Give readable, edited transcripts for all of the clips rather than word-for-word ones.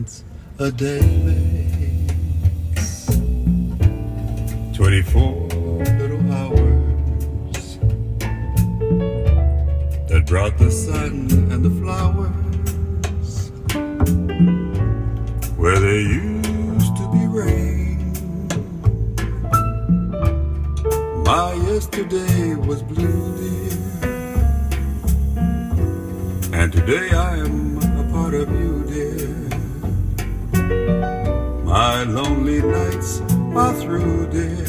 difference a day makes. 24 little hours that brought the sun and the flowers where there used to be rain. My yesterday was blue, dear, and today I am a part of you, dear. My lonely nights are through, dear,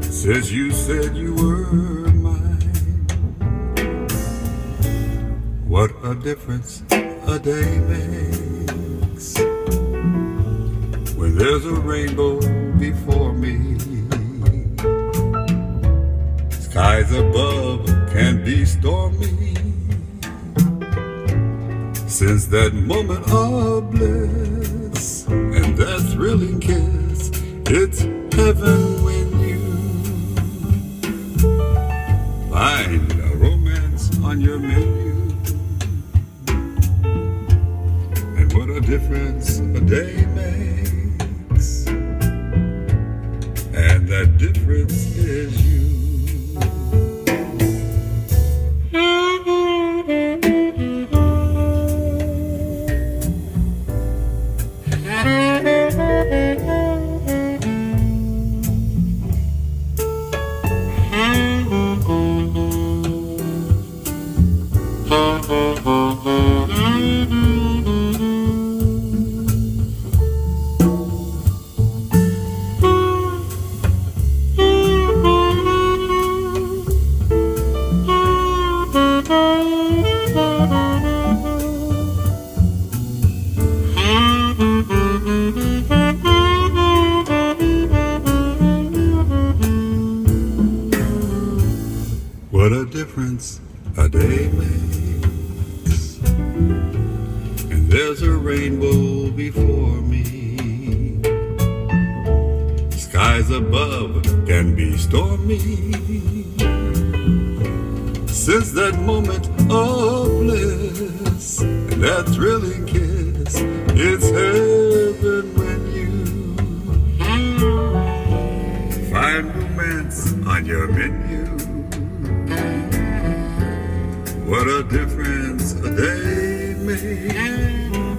since you said you were mine. What a difference a day makes when there's a rainbow before me. Skies above can be stormy. Since that moment of bliss and that thrilling kiss, it's heaven when you find a romance on your menu. And what a difference a day makes, and that difference is you. What a difference a day makes, and there's a rainbow before me. Skies above can be stormy. Since that moment of bliss and that thrilling kiss, it's heaven when you find romance on your menu. What a difference a day makes,